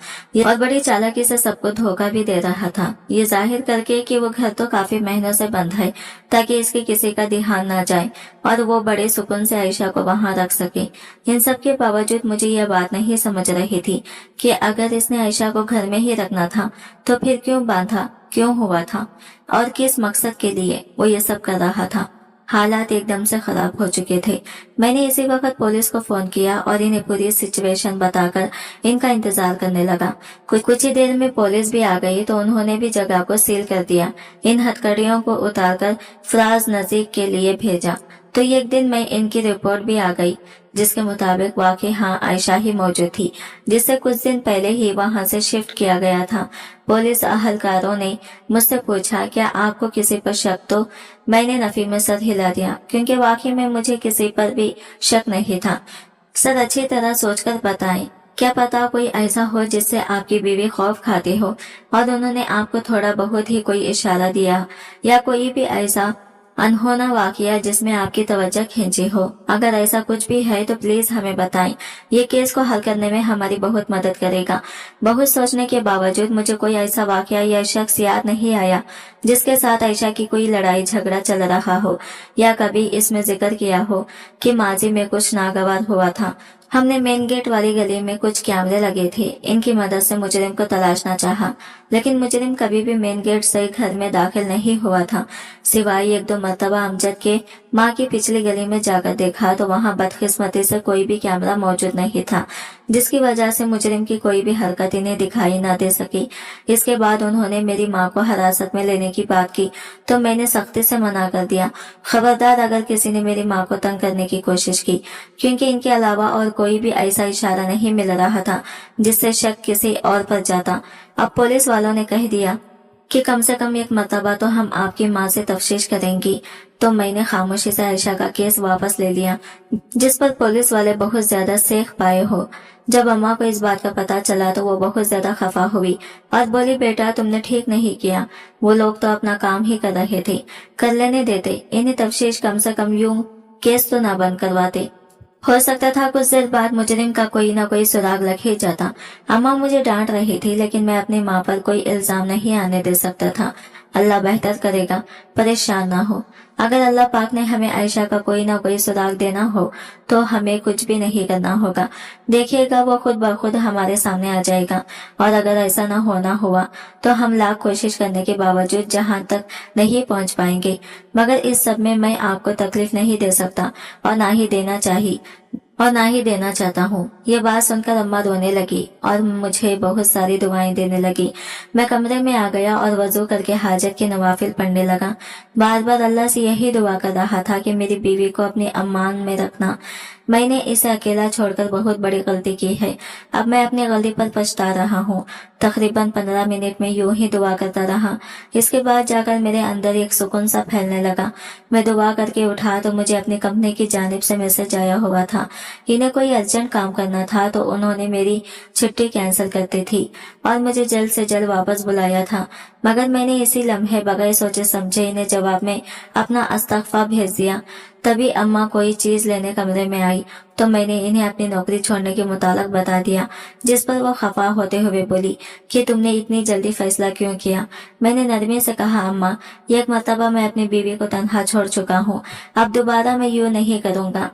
ये जाहिर करके कि वो घर तो काफी महीनों से बंद है, ताकि इसके किसी का ध्यान न जाए और वो बड़े सुकून से आयशा को वहां रख सके। इन सब के बावजूद मुझे यह बात नहीं समझ रही थी कि अगर इसने आयशा को घर में ही रखना था तो फिर क्यों बांधा, क्यों हुआ था, और किस मकसद के लिए वो ये सब कर रहा था। हालात एकदम से खराब हो चुके थे। मैंने इसी वक्त पुलिस को फोन किया और इन्हें पूरी सिचुएशन बताकर इनका इंतजार करने लगा। कुछ ही देर में पुलिस भी आ गई तो उन्होंने भी जगह को सील कर दिया। इन हथकड़ियों को उतारकर फराज नजीक के लिए भेजा तो एक दिन में इनकी रिपोर्ट भी आ गई, जिसके मुताबिक वाकई हाँ आयशा ही मौजूद थी, जिसे कुछ दिन पहले ही वहां से शिफ्ट किया गया था। पुलिस अहलकारों ने मुझसे पूछा क्या आपको किसी पर शक? तो मैंने नफी में सर हिला दिया, क्योंकि वाकई में मुझे किसी पर भी शक नहीं था। सर अच्छी तरह सोचकर बताएं, क्या पता कोई ऐसा हो जिससे आपकी बीवी खौफ खाती हो और उन्होंने आपको थोड़ा बहुत ही कोई इशारा दिया, या कोई भी ऐसा अनहोना वाकया जिसमें आपकी तवज्जो खींची हो। अगर ऐसा कुछ भी है तो प्लीज हमें बताएं। ये केस को हल करने में हमारी बहुत मदद करेगा। बहुत सोचने के बावजूद मुझे कोई ऐसा वाकया या शख्स याद नहीं आया जिसके साथ आयशा की कोई लड़ाई झगड़ा चल रहा हो, या कभी इसमें जिक्र किया हो कि माजी में कुछ नागवार हुआ था। हमने मेन गेट वाली गली में कुछ कैमरे लगे थे, इनकी मदद से मुजरिम को तलाशना चाहा, लेकिन मुजरिम कभी भी मेन गेट से घर में दाखिल नहीं हुआ था। सिवाय 1-2 मर्तबा अमजद के माँ की पिछली गली में जाकर देखा तो वहाँ बदकिस्मती से कोई भी कैमरा मौजूद नहीं था, जिसकी वजह से मुजरिम की कोई भी हरकत इन्हें दिखाई न दे सकी। इसके बाद उन्होंने मेरी माँ को हिरासत में लेने की बात की तो मैंने सख्ती से मना कर दिया। खबरदार अगर किसी ने मेरी माँ को तंग करने की कोशिश की, क्योंकि इनके अलावा और कोई भी ऐसा इशारा नहीं मिल रहा था जिससे शक किसी और पर जाता। अब पुलिस वालों ने कह दिया कि कम से कम 1 मर्तबा तो हम आपकी माँ से तफ्तीश करेंगी, तो मैंने खामोशी से आयशा का केस वापस ले लिया, जिस पर पुलिस वाले बहुत ज्यादा सेख पाए हो। जब अम्मा को इस बात का पता चला तो वो बहुत ज्यादा खफा हुई और बोली, बेटा तुमने ठीक नहीं किया, वो लोग तो अपना काम ही कर रहे थे, कर लेने देते, इन्हें तफ्तीश कम से कम यूं केस तो ना बंद करवाते। हो सकता था कुछ देर बाद मुजरिम का कोई ना कोई सुराग लग ही जाता। अम्मा मुझे डांट रही थी, लेकिन मैं अपनी माँ पर कोई इल्जाम नहीं आने दे सकता था। अल्लाह बेहतर करेगा, परेशान ना हो। अगर अल्लाह पाक ने हमें आयशा का कोई ना कोई सुराग देना हो तो हमें कुछ भी नहीं करना होगा। देखिएगा वो खुद ब खुद हमारे सामने आ जाएगा, और अगर ऐसा ना होना हुआ तो हम लाख कोशिश करने के बावजूद जहां तक नहीं पहुंच पाएंगे। मगर इस सब में मैं आपको तकलीफ नहीं दे सकता और ना ही देना चाहिए। और ना ही देना चाहता हूँ। ये बात सुनकर अम्मा रोने लगी और मुझे बहुत सारी दुआएं देने लगी। मैं कमरे में आ गया और वजू करके हाजत के नवाफिल पढ़ने लगा। बार बार अल्लाह से यही दुआ कर रहा था कि मेरी बीवी को अपने अम्मान में रखना। मैंने इसे अकेला छोड़कर बहुत बड़ी गलती की है। अब मैं अपनी गलती पर पछता रहा हूँ। तकरीबन 15 मिनट में यूं ही दुआ करता रहा। इसके बाद जाकर मेरे अंदर एक सुकून सा फैलने लगा। मैं दुआ करके उठा तो मुझे अपनी कंपनी की जानिब से मैसेज आया हुआ था। इन्हें कोई अर्जेंट काम करना था तो उन्होंने मेरी छुट्टी कैंसिल कर दी थी और मुझे जल्द से जल्द वापस बुलाया था। मगर मैंने इसी लम्हे बगैर सोचे समझे इन्हें जवाब में अपना इस्तग़फ़ार भेज दिया। तभी अम्मा कोई चीज लेने कमरे में आई तो मैंने इन्हें अपनी नौकरी छोड़ने के मुतालिक बता दिया, जिस पर वो खफा होते हुए बोली कि तुमने इतनी जल्दी फैसला क्यों किया। मैंने नरमी से कहा, अम्मा, एक मर्तबा मैं अपनी बीवी को तन्हा छोड़ चुका हूँ, अब दोबारा मैं यूं नहीं करूँगा।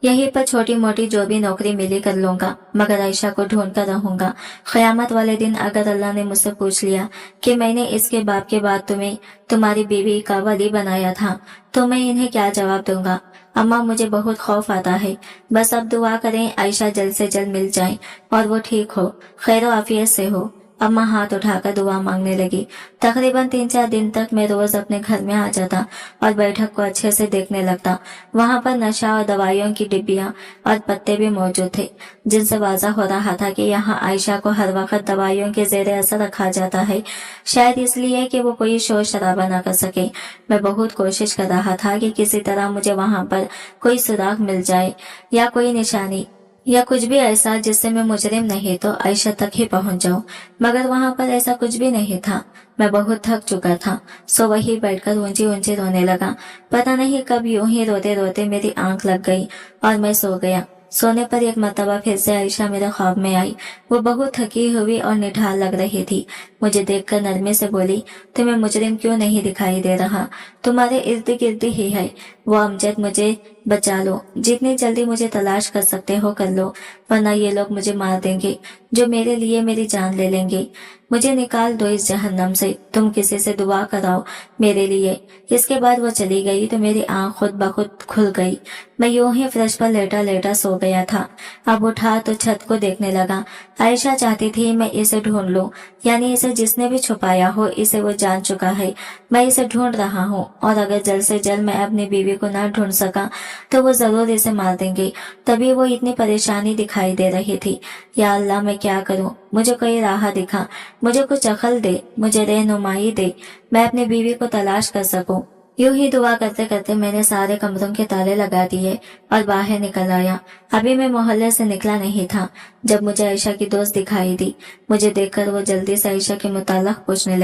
यहीं पर छोटी मोटी जो भी नौकरी मिली कर लूंगा, मगर आयशा को ढूंढ कर रहूंगा। क़यामत वाले दिन अगर अल्लाह ने मुझसे पूछ लिया कि मैंने इसके बाप के बाद तुम्हें तुम्हारी बीवी का वली बनाया था, तो मैं इन्हें क्या जवाब दूंगा। अम्मा, मुझे बहुत खौफ आता है। बस अब दुआ करें आयशा जल्द से जल्द मिल जाए और वो ठीक हो, खैर आफियत से हो। अम्मा हाथ उठाकर दुआ मांगने लगी। तकरीबन 3-4 दिन तक मैं रोज अपने घर में आ जाता और बैठक को अच्छे से देखने लगता। वहाँ पर नशा और दवाइयों की डिब्बियां और पत्ते भी मौजूद थे, जिनसे वाज़ा हो रहा था कि यहाँ आयशा को हर वक्त दवाइयों के ज़ेरे असर रखा जाता है, शायद इसलिए कि वो कोई शोर शराबा न कर सके। मैं बहुत कोशिश कर रहा था कि किसी तरह मुझे वहाँ पर कोई सुराग मिल जाए या कोई निशानी या कुछ भी ऐसा जिससे मैं मुजरिम नहीं तो आयशा तक ही पहुंच जाऊं, मगर वहां पर ऐसा कुछ भी नहीं था। मैं बहुत थक चुका था, सो वही बैठकर ऊंची ऊंची रोने लगा। पता नहीं कब यूं ही रोते रोते मेरी आंख लग गई और मैं सो गया। सोने पर एक मर्तबा फिर से आयशा मेरे ख्वाब में आई। वो बहुत थकी हुई और निढाल लग रही थी। मुझे देखकर नरमी से बोली, तुम्हें मुजरिम क्यों नहीं दिखाई दे रहा? तुम्हारे इर्द गिर्द ही है वो अमजद, मुझे बचा लो। जितनी जल्दी मुझे तलाश कर सकते हो कर लो, वरना ये लोग मुझे मार देंगे, जो मेरे लिए मेरी जान ले लेंगे। मुझे निकाल दो इस जहन्नम से। तुम किसी से दुआ कराओ मेरे लिए। इसके बाद वो चली गई तो मेरी आंख खुद ब खुद खुल गई। मैं यूं ही फर्श पर लेटा लेटा सो गया था। अब उठा तो छत को देखने लगा। आयशा चाहती थी मैं इसे ढूंढ लूं, यानी इसे जिसने भी छुपाया हो इसे वो जान चुका है। मैं इसे ढूंढ रहा हूँ और अगर जल्द से जल्द मैं अपनी बीवी को ना ढूंढ सका तो वो जरूर इसे मार देंगे। तभी वो इतनी परेशानी दिखाई दे रही थी। या अल्लाह, मैं क्या करूं? मुझे कोई राह दिखा, मुझे कुछ अकल दे, मुझे रहनुमाई दे, मैं अपनी बीवी को तलाश कर सकूं। यूं ही दुआ करते करते मैंने सारे कमरों के ताले लगा दिए और बाहर निकल आया। अभी मैं मोहल्ले से निकला नहीं था जब मुझे आयशा की दोस्त दिखाई दी। मुझे देखकर वो जल्दी से आयशा के मुताल्लिक पूछने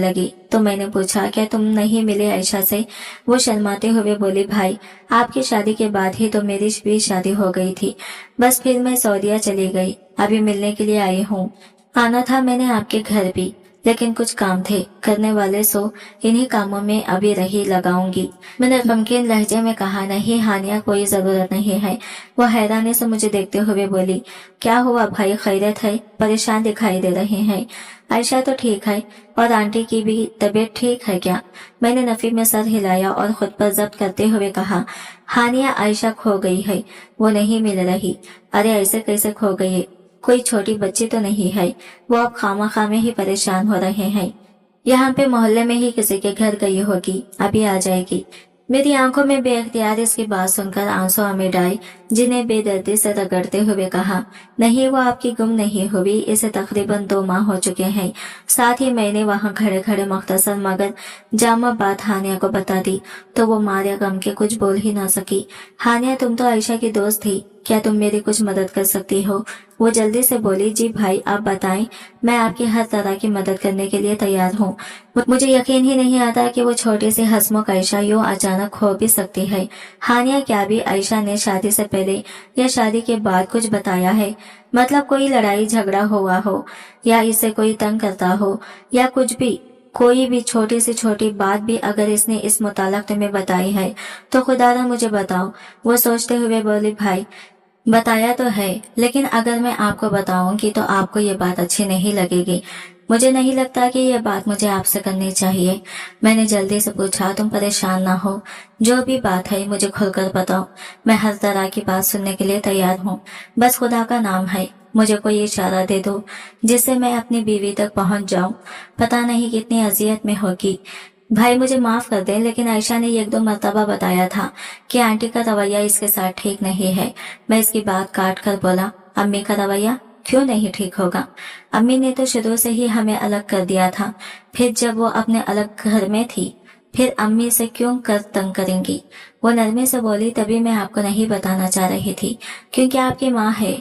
लगी तो मैंने पूछा, क्या तुम नहीं मिले आयशा से? वो शर्माते हुए बोली, भाई, आपकी शादी के बाद ही तो मेरी भी शादी हो गई थी, बस फिर मैं सऊदीया चली गई। अभी मिलने के लिए आई हूँ। आना था मैंने आपके घर भी, लेकिन कुछ काम थे करने वाले, सो इन्हीं कामों में अभी रही लगाऊंगी। मैंने गमगीन लहजे में कहा, नहीं हानिया, कोई जरूरत नहीं है। वो हैरानी से मुझे देखते हुए बोली, क्या हुआ भाई, खैरियत है? परेशान दिखाई दे रहे हैं। आयशा तो ठीक है और आंटी की भी तबीयत ठीक है क्या? मैंने नफी में सर हिलाया और खुद पर जब्त करते हुए कहा, हानिया, आयशा खो गई है, वो नहीं मिल रही। अरे ऐसे कैसे खो गई? कोई छोटी बच्ची तो नहीं है। वो अब खामा में ही परेशान हो रहे हैं। यहाँ पे मोहल्ले में ही किसी के घर गई होगी, अभी आ जाएगी। मेरी आंखों में बेअख्तियार इसकी बात सुनकर आंसू आ आए, जिन्हें बेदर्दी से रगड़ते हुए कहा, नहीं, वो आपकी गुम नहीं हुई, इसे तकरीबन 2 माह हो चुके हैं। साथ ही मैंने वहाँ खड़े खड़े मुख्तसर मगर जामा बात हानिया को बता दी तो वो मारे गम के कुछ बोल ही ना सकी। हानिया, तुम तो आयशा की दोस्त थी, क्या तुम मेरी कुछ मदद कर सकती हो? वो जल्दी से बोली, जी भाई, आप बताएं, मैं आपकी हर तरह की मदद करने के लिए तैयार हूँ। मुझे यकीन ही नहीं आता कि वो छोटी सी हंसमुख आयशा यूं अचानक खो भी सकती है। हानिया, क्या भी आयशा ने शादी से पहले या शादी के बाद कुछ बताया है? मतलब कोई लड़ाई झगड़ा हुआ हो या इसे कोई तंग करता हो या कुछ भी, कोई भी छोटी से छोटी बात भी अगर इसने इस मुतालिक तुम्हें बताई है तो खुदारा मुझे बताओ। वो सोचते हुए बोली, भाई, बताया तो है, लेकिन अगर मैं आपको बताऊंगी तो आपको ये बात अच्छी नहीं लगेगी। मुझे नहीं लगता कि यह बात मुझे आपसे करनी चाहिए। मैंने जल्दी से पूछा, तुम परेशान ना हो, जो भी बात है मुझे खुलकर बताओ, मैं हर तरह की बात सुनने के लिए तैयार हूँ। बस खुदा का नाम है, मुझे कोई इशारा दे दो जिससे मैं अपनी बीवी तक पहुँच जाऊँ। पता नहीं कितनी अजियत में होगी। भाई मुझे माफ कर दे, लेकिन आयशा ने एक दो मर्तबा बताया था कि आंटी का रवैया इसके साथ ठीक नहीं है। मैं इसकी बात काट कर बोला, अम्मी का रवैया क्यों नहीं ठीक होगा? अम्मी ने तो शुरू से ही हमें अलग कर दिया था, फिर जब वो अपने अलग घर में थी फिर अम्मी से क्यों कर तंग करेंगी? वो नरमी से बोली, तभी मैं आपको नहीं बताना चाह रही थी क्योंकि आपकी माँ है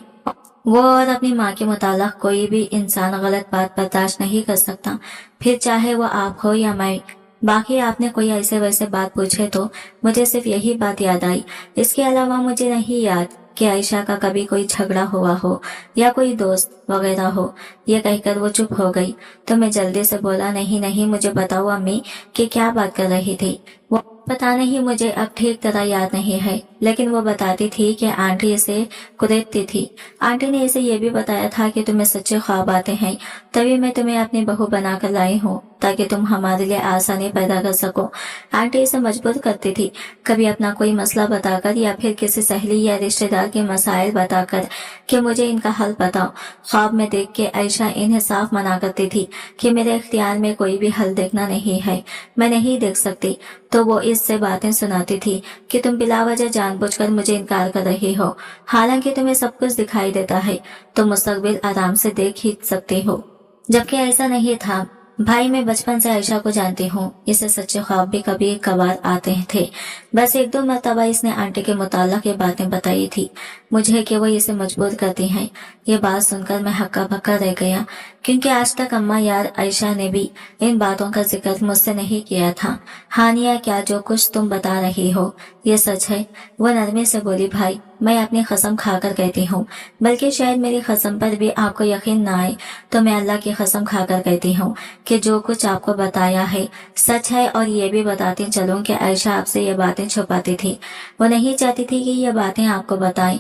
वो, और अपनी माँ के मुतालिक कोई भी इंसान गलत बात बर्दाश्त नहीं कर सकता, फिर चाहे वो आप हो या मैं। बाकी आपने कोई ऐसे वैसे बात पूछे तो मुझे सिर्फ यही बात याद आई। इसके अलावा मुझे नहीं याद कि आयशा का कभी कोई झगड़ा हुआ हो या कोई दोस्त वगैरह हो। ये कहकर वो चुप हो गई तो मैं जल्दी से बोला, नहीं नहीं, मुझे बताओ अम्मी कि क्या बात कर रही थी। वो पता नहीं, मुझे अब ठीक तरह याद नहीं है, लेकिन वो बताती थी कि आंटी इसे कुरेदती थी। आंटी ने इसे ये भी बताया था कि तुम्हें सच्चे ख्वाब आते हैं, तभी मैं तुम्हें अपनी बहू बनाकर लाई हूँ ताकि तुम हमारे लिए आसानी पैदा कर सको। आंटी इसे मजबूर करती थी, कभी अपना कोई मसला बताकर या फिर किसी सहेली या रिश्तेदार के मसाइल बताकर कि मुझे इनका हल बताओ। ख्वाब में देख के आयशा इन्हें साफ मना करती थी कि मेरे इख्तियार में कोई भी हल देखना नहीं है, मैं नहीं देख सकती। तो वो इससे बातें सुनाती थी कि तुम बिलावजह जानबूझकर मुझे इनकार कर रही हो, हालांकि तुम्हें सब कुछ दिखाई देता है, तो मुस्तकबिल आराम से देख ही सकती हो, जबकि ऐसा नहीं था। भाई मैं बचपन से आयशा को जानती हूँ, इसे सच्चे ख्वाब भी कभी कभार आते थे। बस एक दो मरतबा इसने आंटी के मुताल्लिक ये बातें बताई थी मुझे कि वो इसे मजबूर करती हैं। ये बात सुनकर मैं हक्का बक्का रह गया, क्योंकि आज तक अम्मा यार आयशा ने भी इन बातों का जिक्र मुझसे नहीं किया था। हानिया, क्या जो कुछ तुम बता रही हो ये सच है? वो नरमी से बोली, भाई मैं अपनी कसम खाकर कहती हूँ, बल्कि शायद मेरी कसम पर भी आपको यकीन ना आए, तो मैं अल्लाह की कसम खाकर कहती हूँ कि जो कुछ आपको बताया है सच है। और ये भी बताती चलूं कि आयशा आपसे ये बातें छुपाती थी, वो नहीं चाहती थी कि ये बातें आपको बताएं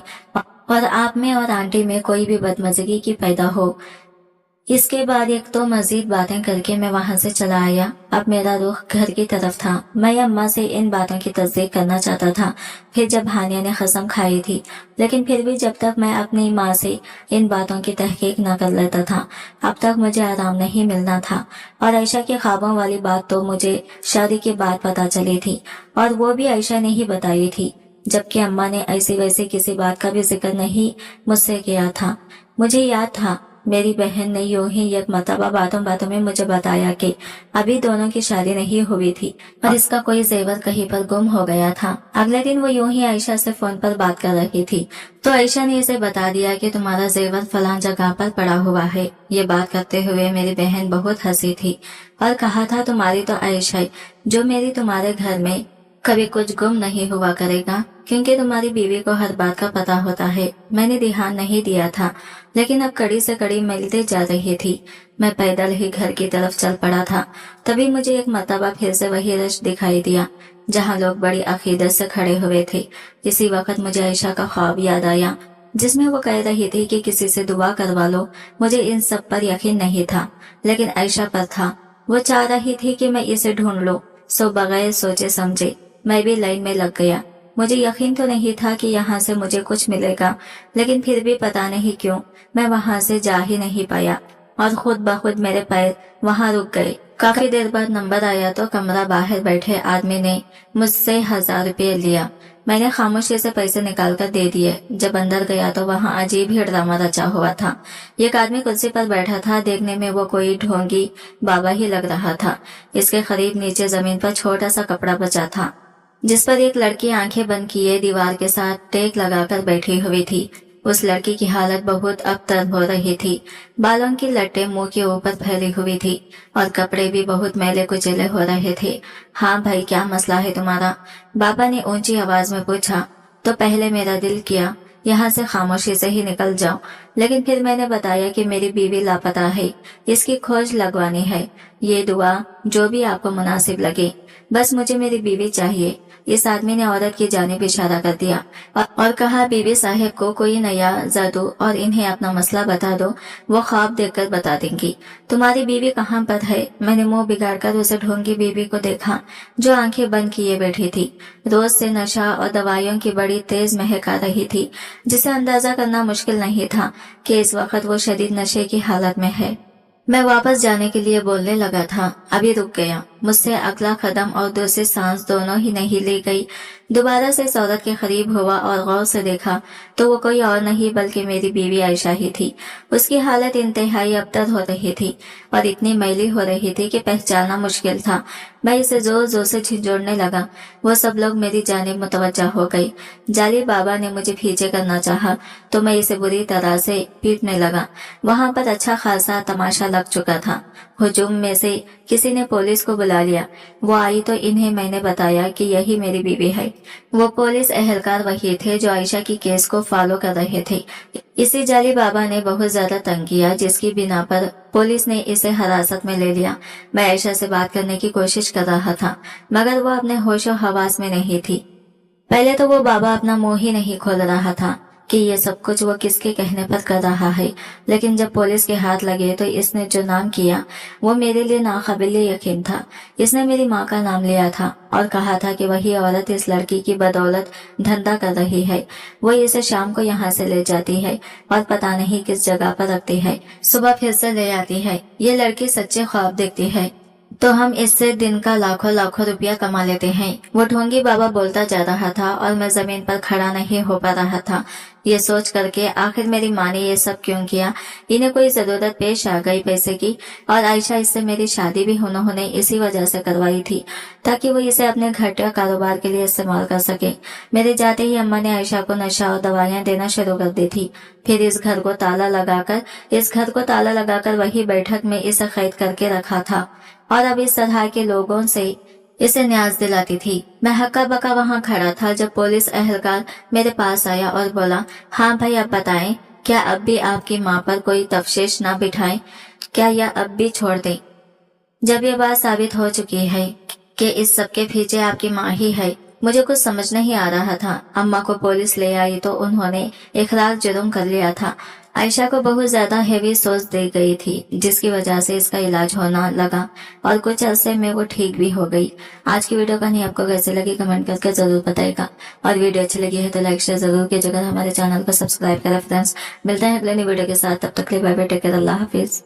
और आप में और आंटी में कोई भी बदमज़गी की पैदा हो। इसके बाद एक तो मजीद बातें करके मैं वहां से चला आया। अब मेरा रुख घर की तरफ था। मैं अम्मा से इन बातों की तस्दीक करना चाहता था, फिर जब हानिया ने कसम खाई थी, लेकिन फिर भी जब तक मैं अपनी माँ से इन बातों की तहकीक न कर लेता था अब तक मुझे आराम नहीं मिलना था। और आयशा के ख्वाबों वाली बात तो मुझे शादी के बाद पता चली थी, और वो भी आयशा ने ही बताई थी, जबकि अम्मा ने ऐसी वैसी किसी बात का भी जिक्र नहीं मुझसे किया था। मुझे याद था मेरी बहन ने यूं ही एक मरतबा बातों बातों में मुझे बताया कि अभी दोनों की शादी नहीं हुई थी और इसका कोई जेवर कहीं पर गुम हो गया था। अगले दिन वो यूं ही आयशा से फोन पर बात कर रही थी, तो आयशा ने इसे बता दिया कि तुम्हारा जेवर फलां जगह पर पड़ा हुआ है। ये बात करते हुए मेरी बहन बहुत हंसी थी और कहा था, तुम्हारी तो आयशा है जो मेरी तुम्हारे घर में कभी कुछ गुम नहीं हुआ करेगा, क्योंकि तुम्हारी बीवी को हर बात का पता होता है। मैंने ध्यान नहीं दिया था, लेकिन अब कड़ी से कड़ी मिलते जा रही थी। मैं पैदल ही घर की तरफ चल पड़ा था, तभी मुझे एक मरतबा फिर से वही रश दिखाई दिया जहाँ लोग बड़ी अकीदत से खड़े हुए थे। इसी वक्त मुझे आयशा का ख्वाब याद आया, जिसमें वो कह रही थी कि किसी से दुआ करवा लो। मुझे इन सब पर यकीन नहीं था, लेकिन आयशा पर था। वो चाह रही थी कि मैं इसे ढूंढ लूं, सो बगैर सोचे समझे मैं भी लाइन में लग गया। मुझे यकीन तो नहीं था कि यहाँ से मुझे कुछ मिलेगा, लेकिन फिर भी पता नहीं क्यों मैं वहाँ से जा ही नहीं पाया और खुद ब खुद मेरे पैर वहाँ रुक गए। काफी देर बाद नंबर आया तो कमरा बाहर बैठे आदमी ने मुझसे 1000 रुपये लिया। मैंने खामोशी से पैसे निकाल कर दे दिए। जब अंदर गया तो वहाँ अजीब ही ड्रामा रचा हुआ था। एक आदमी कुर्सी पर बैठा था, देखने में वो कोई ढोंगी बाबा ही लग रहा था। इसके करीब नीचे जमीन पर छोटा सा कपड़ा बचा था, जिस पर एक लड़की आंखें बंद किए दीवार के साथ टेक लगाकर बैठी हुई थी। उस लड़की की हालत बहुत अबतर हो रही थी। बालों की लट्टें मुंह के ऊपर फैली हुई थी और कपड़े भी बहुत मैले कुचेले हो रहे थे। हाँ भाई, क्या मसला है तुम्हारा? बाबा ने ऊंची आवाज में पूछा। तो पहले मेरा दिल किया यहाँ से खामोशी से ही निकल जाऊं, लेकिन फिर मैंने बताया कि मेरी बीवी लापता है, इसकी खोज लगवानी है। ये दुआ जो भी आपको मुनासिब लगे, बस मुझे मेरी बीवी चाहिए। इस आदमी ने औरत की जानिब इशारा कर दिया और कहा, बीबी साहब को कोई नया जादू और इन्हें अपना मसला बता दो, वो ख्वाब देखकर बता देंगी। तुम्हारी बीवी कहाँ पर है? मैंने मुंह बिगाड़कर उसे ढोंगी बीवी को देखा जो आंखें बंद किए बैठी थी। रोज से नशा और दवाइयों की बड़ी तेज महक आ रही थी, जिसे अंदाजा करना मुश्किल नहीं था कि इस वक्त वो शदीद नशे की हालत में है। मैं वापस जाने के लिए बोलने लगा था, अभी रुक गया। मुझसे अगला कदम और दूसरी सांस दोनों ही नहीं ली गई। दोबारा से इस औरत के करीब हुआ और गौर से देखा तो वो कोई और नहीं बल्कि मेरी बीवी आयशा ही थी। उसकी हालत इंतहाई अबतर हो रही थी और इतनी मैली हो रही थी कि पहचानना मुश्किल था। मैं इसे जोर जोर से झिंझोड़ने लगा। वो सब लोग मेरी जानिब मुतवज्जा हो गई। जाली बाबा ने मुझे पीछे करना चाहा तो मैं इसे बुरी तरह से पीटने लगा। वहां पर अच्छा खासा तमाशा लग चुका था। हुजूम में से किसी ने पुलिस को बुला लिया। वो आई तो इन्हें मैंने बताया कि यही मेरी बीवी है। वो पुलिस एहलकार वही थे जो आयशा की केस को फॉलो कर रहे थे। इसी जाली बाबा ने बहुत ज्यादा तंग किया, जिसकी बिना पर पुलिस ने इसे हिरासत में ले लिया। मैं आयशा से बात करने की कोशिश कर रहा था मगर वो अपने होशो हवास में नहीं थी। पहले तो वो बाबा अपना मुंह ही नहीं खोल रहा था कि ये सब कुछ वो किसके कहने पर कर रहा है, लेकिन जब पुलिस के हाथ लगे तो इसने जो नाम किया वो मेरे लिए नाकाबिल यकीन था। इसने मेरी माँ का नाम लिया था और कहा था कि वही औरत इस लड़की की बदौलत धंधा कर रही है। वो इसे शाम को यहाँ से ले जाती है और पता नहीं किस जगह पर रखती है, सुबह फिर से ले आती है। ये लड़की सच्चे ख्वाब देखती है तो हम इससे दिन का लाखों लाखों रुपया कमा लेते हैं। वो ढोंगी बाबा बोलता जा रहा था और मैं जमीन पर खड़ा नहीं हो पा रहा था। ये सोच करके आखिर मेरी माँ ने ये सब क्यों किया। इन्हें कोई जरूरत पेश आ गई पैसे की और आयशा इससे मेरी शादी भी उन्होंने इसी वजह से करवाई थी ताकि वो इसे अपने घटिया कारोबार के लिए इस्तेमाल कर सके। मेरे जाते ही अम्मा ने आयशा को नशा और दवाइयाँ देना शुरू कर दी थी। फिर इस घर को ताला लगाकर वही बैठक में इसे कैद करके रखा था और अब इस तरह के लोगों से इसे न्याज दिलाती थी। मैं हक्का बक्का वहाँ खड़ा था जब पुलिस एहलकार मेरे पास आया और बोला, हाँ भाई अब बताएं, क्या अब भी आपकी माँ पर कोई तफ्तीश ना बिठाएं? क्या यह अब भी छोड़ दें? जब ये बात साबित हो चुकी है कि इस सब के पीछे आपकी माँ ही है। मुझे कुछ समझ नहीं आ रहा था। अम्मा को पुलिस ले आई तो उन्होंने इखलाक जुर्म कर लिया था। आयशा को बहुत ज्यादा हेवी सोच दी गई थी, जिसकी वजह से इसका इलाज होना लगा और कुछ अरसे में वो ठीक भी हो गई। आज की वीडियो कहानी आपको कैसे लगी कमेंट करके जरूर बताएगा और वीडियो अच्छी लगी है तो लाइक शेयर जरूर कीजिएगा। हमारे चैनल को सब्सक्राइब करें फ्रेंड्स। मिलते हैं अगले नई वीडियो के साथ, तब तक के लिए बाय बाय, टेक केयर, अल्लाह हाफिज।